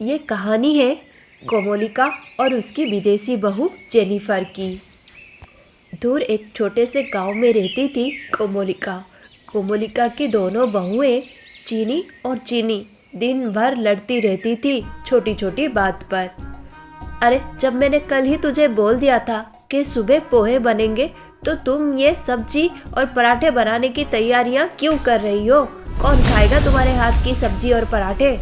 ये कहानी है कोमोलिका और उसकी विदेशी बहू जेनिफर की। दूर एक छोटे से गांव में रहती थी कोमोलिका। कोमोलिका की दोनों बहुएं चीनी और चीनी दिन भर लड़ती रहती थी छोटी छोटी बात पर। अरे जब मैंने कल ही तुझे बोल दिया था कि सुबह पोहे बनेंगे तो तुम ये सब्जी और पराठे बनाने की तैयारियां क्यों कर रही हो? कौन खाएगा तुम्हारे हाथ की सब्जी और पराठे?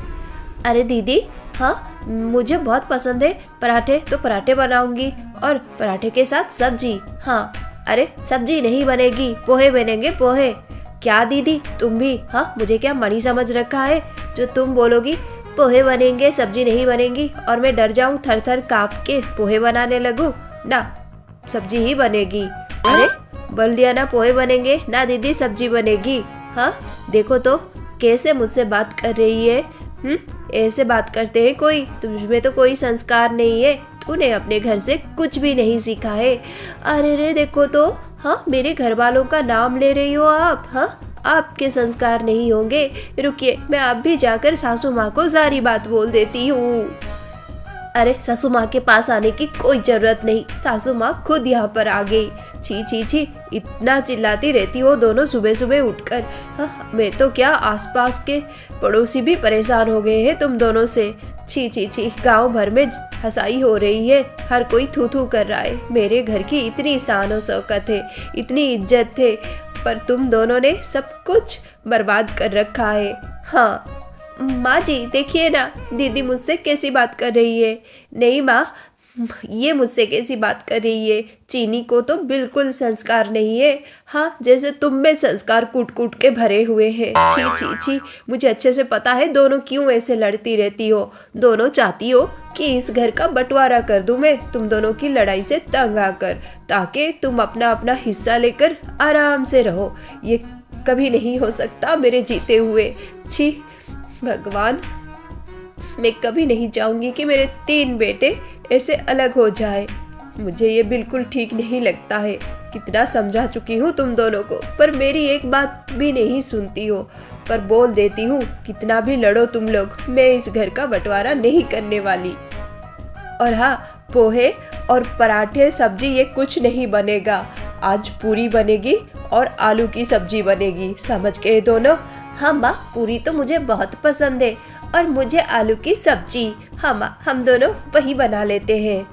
अरे दीदी, हाँ मुझे बहुत पसंद है पराठे, तो पराठे बनाऊंगी और पराठे के साथ सब्जी। हाँ अरे सब्जी नहीं बनेगी, पोहे बनेंगे पोहे। क्या दीदी तुम भी, हाँ मुझे क्या मणि समझ रखा है जो तुम बोलोगी पोहे बनेंगे सब्जी नहीं बनेगी और मैं डर जाऊं, थर थर कांप के पोहे बनाने लगूं? ना, सब्जी ही बनेगी। अरे बोल दिया ना पोहे बनेंगे, ना दीदी सब्जी बनेगी। हाँ देखो तो कैसे मुझसे बात कर रही है। ऐसे बात करते हैं कोई? तुझमें तो कोई संस्कार नहीं है, तूने अपने घर से कुछ भी नहीं सीखा है। अरे रे देखो तो, हाँ मेरे घर वालों का नाम ले रही हो आप? हाँ आपके संस्कार नहीं होंगे। रुकिए मैं अब भी जाकर सासू माँ को सारी बात बोल देती हूँ। अरे सासू माँ के पास आने की कोई जरूरत नहीं, सासू माँ खुद यहाँ पर आ गई। छी छी छी, इतना चिल्लाती रहती हो दोनों सुबह सुबह उठकर। हाँ मैं तो क्या, आसपास के पड़ोसी भी परेशान हो गए हैं तुम दोनों से। छी छी छी, गांव भर में हंसाई हो रही है, हर कोई थू थू कर रहा है। मेरे घर की इतनी शान और शौकत है, इतनी इज्जत है, पर तुम दोनों ने सब कुछ बर्बाद कर रखा है। हाँ माँ जी देखिए ना, दीदी मुझसे कैसी बात कर रही है। नहीं माँ, ये मुझसे कैसी बात कर रही है? चीनी को तो बिल्कुल संस्कार नहीं है। हाँ जैसे तुम में संस्कार कूट कूट के भरे हुए हैं। छी छी छी, मुझे अच्छे से पता है दोनों क्यों ऐसे लड़ती रहती हो। दोनों चाहती हो कि इस घर का बंटवारा कर दूं मैं तुम दोनों की लड़ाई से तंग आकर, ताकि तुम अपना अपना हिस्सा लेकर आराम से रहो। ये कभी नहीं हो सकता मेरे जीते हुए। छी भगवान, मैं कभी नहीं चाहूंगी कि मेरे 3 बेटे ऐसे अलग हो जाए। मुझे ये बिल्कुल ठीक नहीं लगता है। कितना समझा चुकी हूँ तुम दोनों को, पर मेरी एक बात भी नहीं सुनती हो। पर बोल देती हूँ, कितना भी लड़ो तुम लोग, मैं इस घर का बंटवारा नहीं करने वाली। और हाँ, पोहे और पराठे सब्जी ये कुछ नहीं बनेगा। आज पूरी बनेगी और आलू की सब्जी बनेगी, समझ गए दोनों? हाँ माँ, पूरी तो मुझे बहुत पसंद है और मुझे आलू की सब्जी। हाँ माँ, हम दोनों वही बना लेते हैं।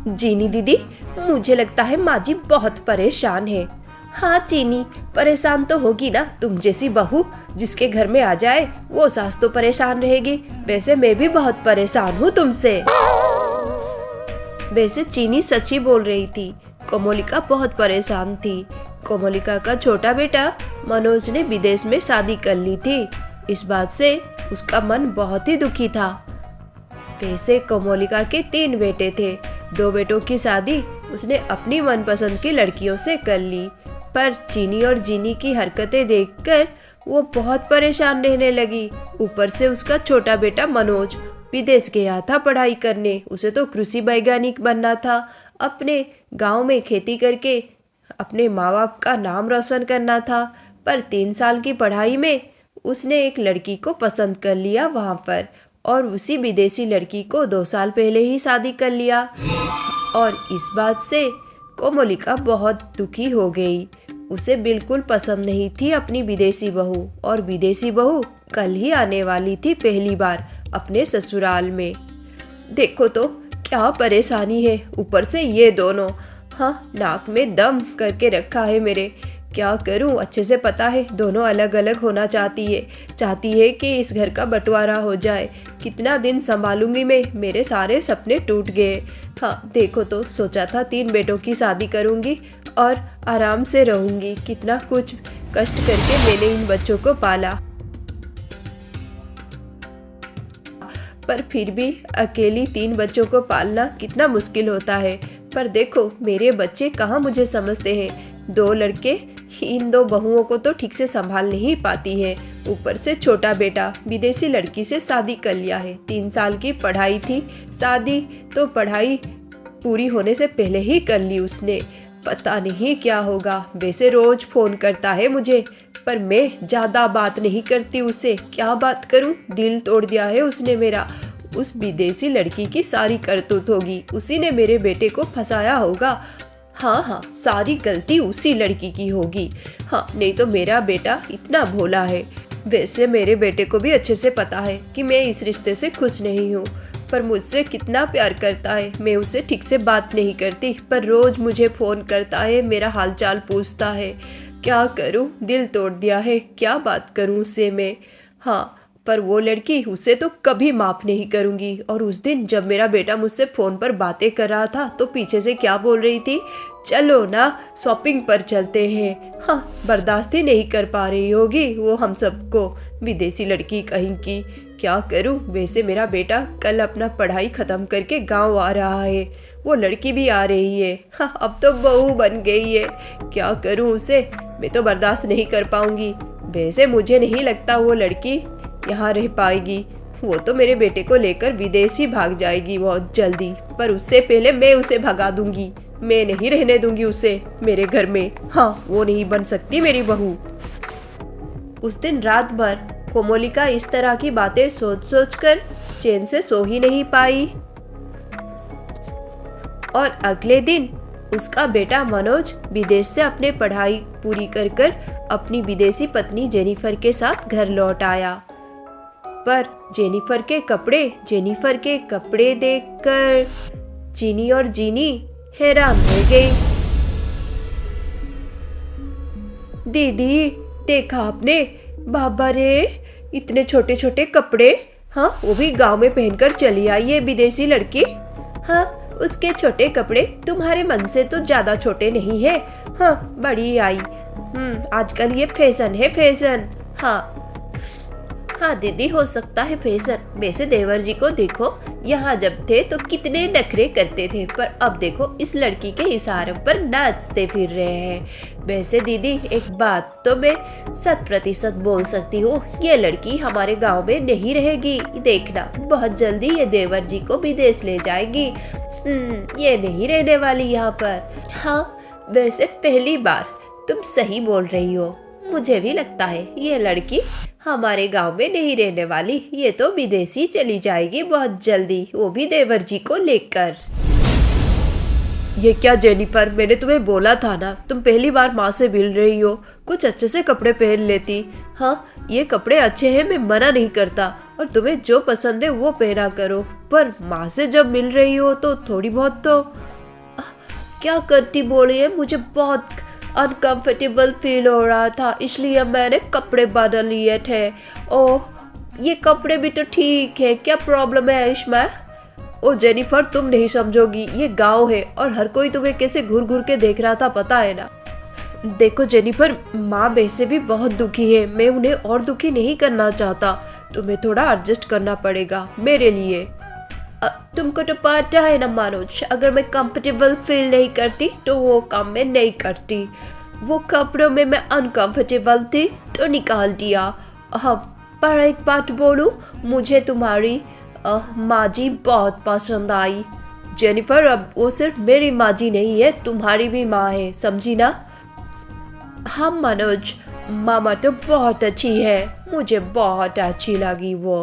चीनी दीदी, मुझे लगता है माँ जी बहुत परेशान है। हाँ चीनी, परेशान तो होगी ना, तुम जैसी बहू जिसके घर में आ जाए वो सास तो परेशान रहेगी। वैसे मैं भी बहुत परेशान हूँ तुमसे। वैसे चीनी सच्ची बोल रही थी, कोमोलिका बहुत परेशान थी। कोमोलिका का छोटा बेटा मनोज ने विदेश में शादी कर ली थी। इस बात से उसका मन बहुत ही दुखी था। वैसे कोमोलिका के 3 बेटे थे। 2 बेटों की शादी उसने अपनी मनपसंद की लड़कियों से कर ली, पर चीनी और जीनी की हरकतें देखकर वो बहुत परेशान रहने लगी। ऊपर से उसका छोटा बेटा मनोज विदेश गया था पढ़ाई करने। उसे तो कृषि वैज्ञानिक बनना था, अपने गांव में खेती करके अपने माँ बाप का नाम रोशन करना था। पर 3 साल की पढ़ाई में उसने एक लड़की को पसंद कर लिया वहाँ पर, और उसी विदेशी लड़की को 2 साल पहले ही शादी कर लिया। और इस बात से कोमोलिका बहुत दुखी हो गई। उसे बिल्कुल पसंद नहीं थी अपनी विदेशी बहू, और विदेशी बहू कल ही आने वाली थी पहली बार अपने ससुराल में। देखो तो क्या परेशानी है, ऊपर से ये दोनों, हाँ नाक में दम करके रखा है मेरे। क्या करूं, अच्छे से पता है दोनों अलग अलग होना चाहती है कि इस घर का बंटवारा हो जाए। कितना दिन संभालूंगी मैं, मेरे सारे सपने टूट गए। हाँ देखो तो, सोचा था 3 बेटों की शादी करूंगी और आराम से रहूंगी। कितना कुछ कष्ट करके मैंने इन बच्चों को पाला, पर फिर भी अकेली 3 बच्चों को पालना कितना मुश्किल होता है। पर देखो मेरे बच्चे कहाँ मुझे समझते हैं। 2 लड़के इन 2 बहुओं को तो ठीक से संभाल नहीं पाती है। ऊपर से छोटा बेटा विदेशी लड़की से शादी कर लिया है। 3 साल की पढ़ाई थी, शादी तो पढ़ाई पूरी होने से पहले ही कर ली उसने। पता नहीं क्या होगा। वैसे रोज फोन करता है मुझे, पर मैं ज़्यादा बात नहीं करती उससे। क्या बात करूं, दिल तोड़ दिया है उसने मेरा। उस विदेशी लड़की की सारी करतूत होगी, उसी ने मेरे बेटे को फंसाया होगा। हाँ हाँ, सारी गलती उसी लड़की की होगी। हाँ, नहीं तो मेरा बेटा इतना भोला है। वैसे मेरे बेटे को भी अच्छे से पता है कि मैं इस रिश्ते से खुश नहीं हूँ, पर मुझसे कितना प्यार करता है। मैं उससे ठीक से बात नहीं करती, पर रोज मुझे फ़ोन करता है, मेरा हालचाल पूछता है। क्या करूँ, दिल तोड़ दिया है, क्या बात करूँ उससे मैं। हाँ, पर वो लड़की, उसे तो कभी माफ़ नहीं करूँगी। और उस दिन जब मेरा बेटा मुझसे फ़ोन पर बातें कर रहा था तो पीछे से क्या बोल रही थी, चलो ना शॉपिंग पर चलते हैं। हाँ, बर्दाश्त ही नहीं कर पा रही होगी वो हम सबको, विदेशी लड़की कहीं की। क्या करूं, वैसे मेरा बेटा कल अपना पढ़ाई ख़त्म करके गांव आ रहा है, वो लड़की भी आ रही है। हाँ, अब तो बहू बन गई है। क्या करूं उसे, मैं तो बर्दाश्त नहीं कर पाऊंगी। वैसे मुझे नहीं लगता वो लड़की यहाँ रह पाएगी। वो तो मेरे बेटे को लेकर विदेश ही भाग जाएगी बहुत जल्दी, पर उससे पहले मैं उसे भगा दूंगी। मैं नहीं रहने दूंगी उसे मेरे घर में। हाँ, वो नहीं बन सकती मेरी बहू। उस दिन रात भर कोमोलिका इस तरह की बातें सोच सोच कर चैन से सो ही नहीं पाई। और अगले दिन उसका बेटा मनोज विदेश से अपने पढ़ाई पूरी कर अपनी विदेशी पत्नी जेनिफर के साथ घर लौट आया। पर जेनिफर के कपड़े देखकर चीनी और जीनी हैरान रह गई। दीदी, देखा आपने, बाबा रे, इतने छोटे छोटे कपड़े। हाँ, वो भी गांव में पहनकर चली आई है विदेशी लड़की। हाँ, उसके छोटे कपड़े तुम्हारे मन से तो ज्यादा छोटे नहीं है। हाँ, बड़ी आई। आजकल ये फैशन है, फैशन। हाँ हाँ दीदी, हो सकता है फैशन। वैसे देवर जी को देखो, यहाँ जब थे तो कितने नखरे करते थे, पर अब देखो इस लड़की के इशारों पर नाचते फिर रहे हैं। वैसे दीदी, एक बात तो मैं 100% बोल सकती हूँ, ये लड़की हमारे गांव में नहीं रहेगी। देखना, बहुत जल्दी ये देवर जी को विदेश ले जाएगी। ये नहीं रहने वाली यहाँ पर। हाँ, वैसे पहली बार तुम सही बोल रही हो। मुझे भी लगता है ये लड़की हमारे गांव में नहीं रहने वाली। ये तो विदेशी चली जाएगी बहुत जल्दी, वो भी देवर जी को लेकर। ये क्या जेनिफर, मैंने तुम्हें बोला था ना, तुम पहली बार माँ से मिल रही हो, कुछ अच्छे से कपड़े पहन लेती। हाँ, ये कपड़े अच्छे हैं, मैं मना नहीं करता, और तुम्हें जो पसंद है वो पहना करो, पर माँ से जब मिल रही हो तो थोड़ी बहुत तो। क्या करती बोलिए, मुझे बहुत अनकंफर्टेबल फील हो रहा था, इसलिए मैंने कपड़े बदल लिए थे। ओह, ये कपड़े भी तो ठीक है, क्या प्रॉब्लम है इसमें? ओ जेनिफर, तुम नहीं समझोगी, ये गांव है और हर कोई तुम्हें कैसे घूर घूर के देख रहा था, पता है ना। देखो जेनिफर, माँ वैसे भी बहुत दुखी है, मैं उन्हें और दुखी नहीं करना चाहता। तुम्हें थोड़ा एडजस्ट करना पड़ेगा मेरे लिए। तुमको तो पता है ना मनोज, अगर मैं कंफर्टेबल फील नहीं करती तो वो काम मैं नहीं करती। वो कपड़ों में मैं अनकंफर्टेबल थी तो निकाल दिया। हाँ, पर एक बात बोलूं, मुझे तुम्हारी माँ जी बहुत पसंद आई। जेनिफर, अब वो सिर्फ मेरी माँ जी नहीं है, तुम्हारी भी माँ है, समझी ना। हाँ मनोज, मामा तो बहुत अच्छी है, मुझे बहुत अच्छी लगी वो।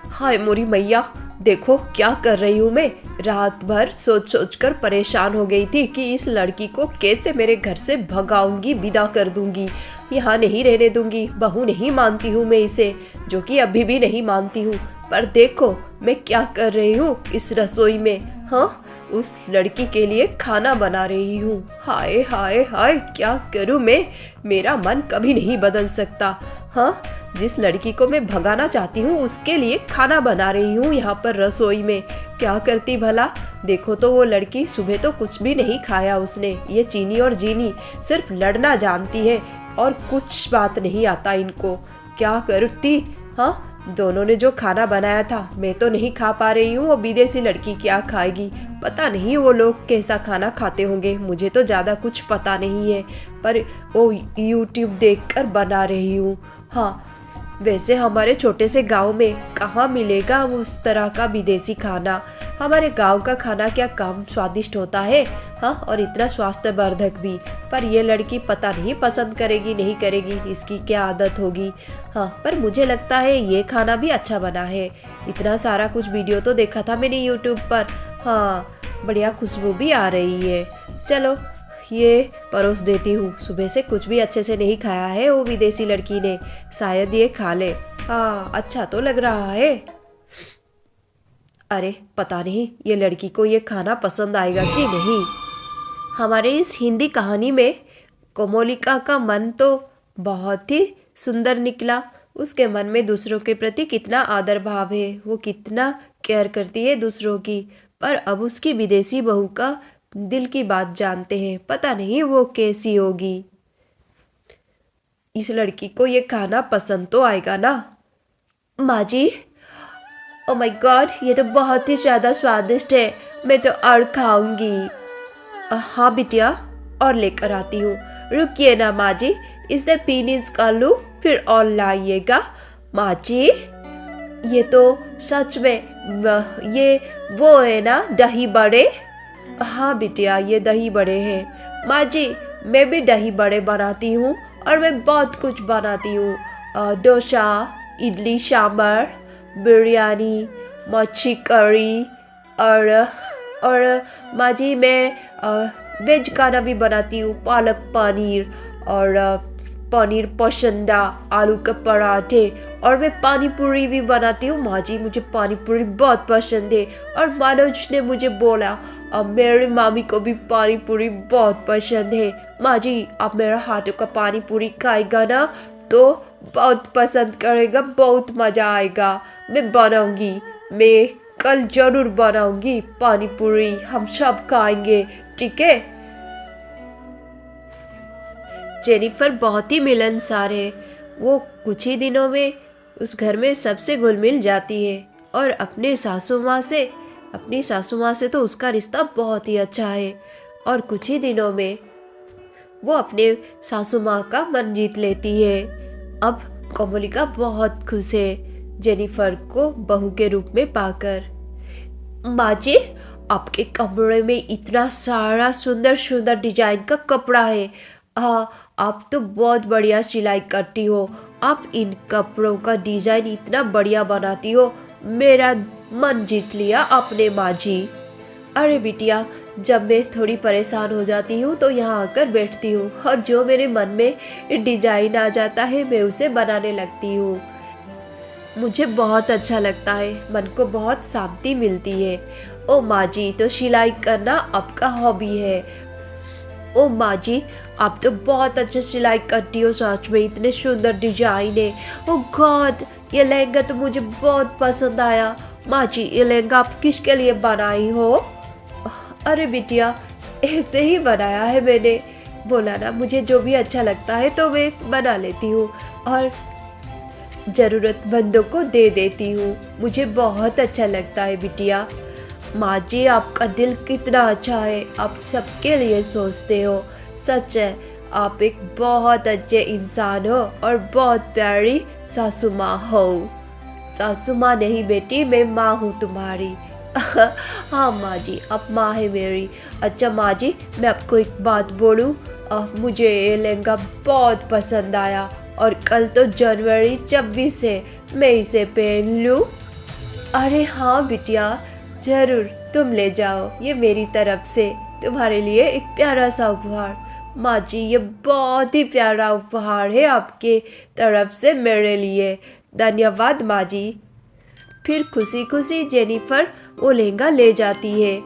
हाय मोरी मैया, देखो क्या कर रही हूँ मैं। रात भर सोच सोच कर परेशान हो गई थी कि इस लड़की को कैसे मेरे घर से भगाऊंगी, विदा कर दूंगी, यहाँ नहीं रहने दूंगी। बहू नहीं मानती हूँ मैं इसे, जो कि अभी भी नहीं मानती हूँ। पर देखो मैं क्या कर रही हूँ इस रसोई में। हाँ, उस लड़की के लिए खाना बना रही हूँ। हाय हाय हाय, क्या करूँ मैं, मेरा मन कभी नहीं बदल सकता। हाँ, जिस लड़की को मैं भगाना चाहती हूँ उसके लिए खाना बना रही हूँ यहाँ पर रसोई में। क्या करती भला। देखो तो वो लड़की, सुबह तो कुछ भी नहीं खाया उसने। ये चीनी और जीनी सिर्फ लड़ना जानती है और कुछ बात नहीं आता इनको। क्या करती। हाँ, दोनों ने जो खाना बनाया था मैं तो नहीं खा पा रही हूँ, वो विदेशी लड़की क्या खाएगी। पता नहीं वो लोग कैसा खाना खाते होंगे, मुझे तो ज़्यादा कुछ पता नहीं है, पर वो YouTube देखकर बना रही हूँ। हाँ, वैसे हमारे छोटे से गांव में कहाँ मिलेगा उस तरह का विदेशी खाना। हमारे गांव का खाना क्या कम स्वादिष्ट होता है, हाँ, और इतना स्वास्थ्यवर्धक भी। पर ये लड़की पता नहीं पसंद करेगी नहीं करेगी, इसकी क्या आदत होगी। हाँ, पर मुझे लगता है ये खाना भी अच्छा बना है। इतना सारा कुछ वीडियो तो देखा था मैंने यूट्यूब पर। हाँ, बढ़िया खुशबू भी आ रही है। चलो ये परोस देती हूँ। सुबह से कुछ भी अच्छे से नहीं खाया है वो विदेशी लड़की ने, शायद ये खा ले। हाँ, अच्छा तो लग रहा है। अरे पता नहीं ये लड़की को ये खाना पसंद आएगा कि नहीं। हमारे इस हिंदी कहानी में कोमोलिका का मन तो बहुत ही सुंदर निकला। उसके मन में दूसरों के प्रति कितना आदर भाव है, वो कितना केयर करती है दूसरों की। पर अब उसकी विदेशी बहू का दिल की बात जानते हैं, पता नहीं वो कैसी होगी। इस लड़की को ये खाना पसंद तो आएगा ना। माँ जी, ओ माय गॉड, ये तो बहुत ही ज़्यादा स्वादिष्ट है, मैं तो और खाऊंगी। हाँ बिटिया, और लेकर आती हूँ। रुकिए ना माँ जी, इसे फिनिश कर लूँ फिर और लाइएगा। माँ जी, ये तो सच में ये वो है ना दही बड़े। हाँ बिटिया, ये दही बड़े हैं। माँ जी, मैं भी दही बड़े बनाती हूँ और मैं बहुत कुछ बनाती हूँ। डोसा, इडली सांभर, बिरयानी, मच्छी करी और माँ जी मैं वेज खाना भी बनाती हूँ, पालक पनीर और पनीर पसंदा, आलू के पराठे, और मैं पानी पूरी भी बनाती हूँ। माँ जी, मुझे पानी पूरी बहुत पसंद है। और मनोज ने मुझे बोला अब मेरी मामी को भी पानी पूरी बहुत पसंद है। माँ जी, आप मेरा हाथों का पानी पूरी खाएगा ना तो बहुत पसंद करेगा, बहुत मज़ा आएगा। मैं बनाऊंगी, मैं कल जरूर बनाऊंगी पानी पूरी, हम सब खाएंगे, ठीक है। जेनिफर बहुत ही मिलनसार है। वो कुछ ही दिनों में उस घर में सबसे घुल मिल जाती है और अपनी सासू माँ से तो उसका रिश्ता बहुत ही अच्छा है। और कुछ ही दिनों में वो अपने सासू माँ का मन जीत लेती है। अब कोमोलिका बहुत खुश है जेनिफर को बहू के रूप में पाकर। माँ जी, आपके कमरे में इतना सारा सुंदर सुंदर डिजाइन का कपड़ा है। आप तो बहुत बढ़िया सिलाई करती हो। आप इन कपड़ों का डिजाइन इतना बढ़िया बनाती हो, मेरा मन जीत लिया आपने माँ जी। अरे बिटिया, जब मैं थोड़ी परेशान हो जाती हूँ तो यहाँ आकर बैठती हूँ और जो मेरे मन में डिजाइन आ जाता है मैं उसे बनाने लगती हूँ। मुझे बहुत अच्छा लगता है, मन को बहुत शांति मिलती है। ओ माँ जी, तो सिलाई करना आपका हॉबी है। ओ माँ जी, आप तो बहुत अच्छे सिलाई करती हो, सच में इतने सुंदर डिजाइन है। ओ गॉड, ये लहंगा तो मुझे बहुत पसंद आया। माँ जी, ये लहंगा आप किसके लिए बनाई हो? अरे बिटिया, ऐसे ही बनाया है मैंने। बोला ना, मुझे जो भी अच्छा लगता है तो मैं बना लेती हूँ और ज़रूरतमंदों को दे देती हूँ। मुझे बहुत अच्छा लगता है बिटिया। माँ जी, आपका दिल कितना अच्छा है, आप सबके लिए सोचते हो। सच है, आप एक बहुत अच्छे इंसान हो और बहुत प्यारी सासू माँ हो। सासू माँ नहीं बेटी, मैं माँ हूँ तुम्हारी। हाँ माँ जी, आप माँ है मेरी। अच्छा माँ जी, मैं आपको एक बात बोलूँ, मुझे ये लहंगा बहुत पसंद आया और कल तो जनवरी 26 है, मैं इसे पहन लूँ? अरे हाँ बिटिया, जरूर तुम ले जाओ, ये मेरी तरफ से तुम्हारे लिए एक प्यारा सा उपहार। माँ जी, ये बहुत ही प्यारा उपहार है आपके तरफ से मेरे लिए। धन्यवाद माँ जी। फिर खुशी खुशी जेनिफर वो लहंगा ले जाती है।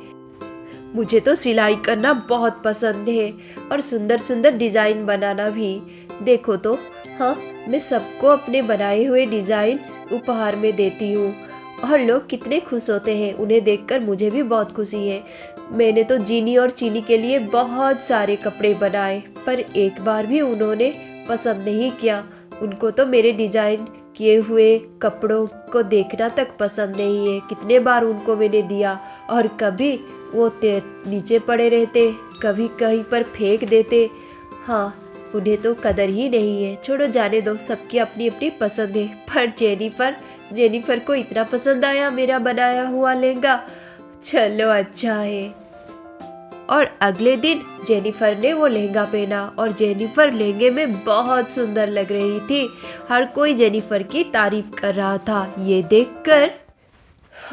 मुझे तो सिलाई करना बहुत पसंद है और सुंदर सुंदर डिज़ाइन बनाना भी। देखो तो, हाँ, मैं सबको अपने बनाए हुए डिज़ाइन उपहार में देती हूँ और लोग कितने खुश होते हैं। उन्हें देखकर मुझे भी बहुत खुशी है। मैंने तो जीनी और चीनी के लिए बहुत सारे कपड़े बनाए, पर एक बार भी उन्होंने पसंद नहीं किया। उनको तो मेरे डिज़ाइन किए हुए कपड़ों को देखना तक पसंद नहीं है। कितने बार उनको मैंने दिया और कभी वो नीचे पड़े रहते, कभी कहीं पर फेंक देते। हाँ, उन्हें तो कदर ही नहीं है। छोड़ो, जाने दो, सबकी अपनी अपनी पसंद है। पर जेनिफर को इतना पसंद आया मेरा बनाया हुआ लहंगा। चलो अच्छा है। और अगले दिन जेनिफर ने वो लहंगा पहना और जेनिफर लहंगे में बहुत सुंदर लग रही थी। हर कोई जेनिफर की तारीफ कर रहा था। ये देखकर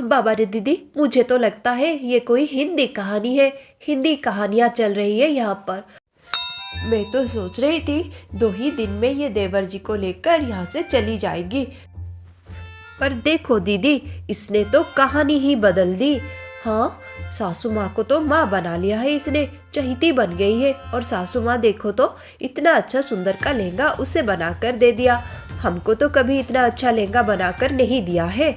बाबा रे दीदी, मुझे तो लगता है ये कोई हिंदी कहानी है। हिंदी कहानियाँ चल रही है यहाँ पर। मैं तो सोच रही थी 2 ही दिन में ये देवर जी को लेकर यहाँ से चली जाएगी, पर देखो दीदी, इसने तो कहानी ही बदल दी। हाँ, सासू माँ को तो माँ बना लिया है इसने, चहीती बन गई है। और सासू माँ देखो तो इतना अच्छा सुंदर का लहंगा उसे बनाकर दे दिया। हमको तो कभी इतना अच्छा लहंगा बनाकर नहीं दिया है।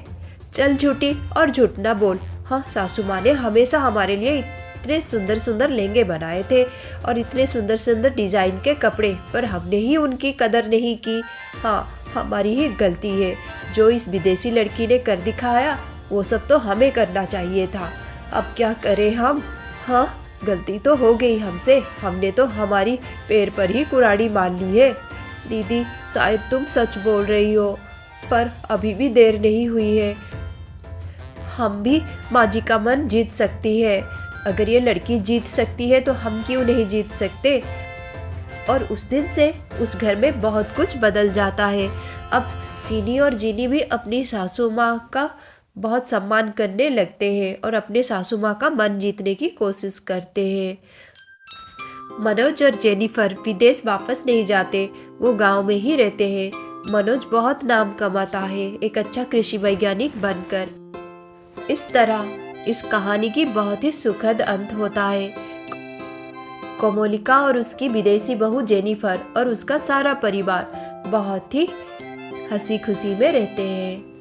चल झूठी, और झूठ ना बोल। हाँ, सासू माँ ने हमेशा हमारे लिए इतने सुंदर सुंदर लहंगे बनाए थे और इतने सुंदर सुंदर डिजाइन के कपड़े, पर हमने ही उनकी कदर नहीं की। हाँ, हमारी ही गलती है। जो इस विदेशी लड़की ने कर दिखाया वो सब तो हमें करना चाहिए था। अब क्या करें हम। हाँ, गलती तो हो गई हमसे। हमने तो हमारी पैर पर ही कुराड़ी मार ली है। दीदी, शायद तुम सच बोल रही हो, पर अभी भी देर नहीं हुई है। हम भी माँ जी का मन जीत सकती है। अगर ये लड़की जीत सकती है तो हम क्यों नहीं जीत सकते। और उस दिन से उस घर में बहुत कुछ बदल जाता है। अब चीनी और जीनी भी अपनी सासू माँ का बहुत सम्मान करने लगते हैं और अपने सासू माँ का मन जीतने की कोशिश करते हैं। मनोज और जेनिफर विदेश वापस नहीं जाते, वो गांव में ही रहते हैं। मनोज बहुत नाम कमाता है एक अच्छा कृषि वैज्ञानिक बनकर। इस तरह इस कहानी की बहुत ही सुखद अंत होता है। कोमोलिका और उसकी विदेशी बहू जेनिफर और उसका सारा परिवार बहुत ही हंसी खुशी में रहते हैं।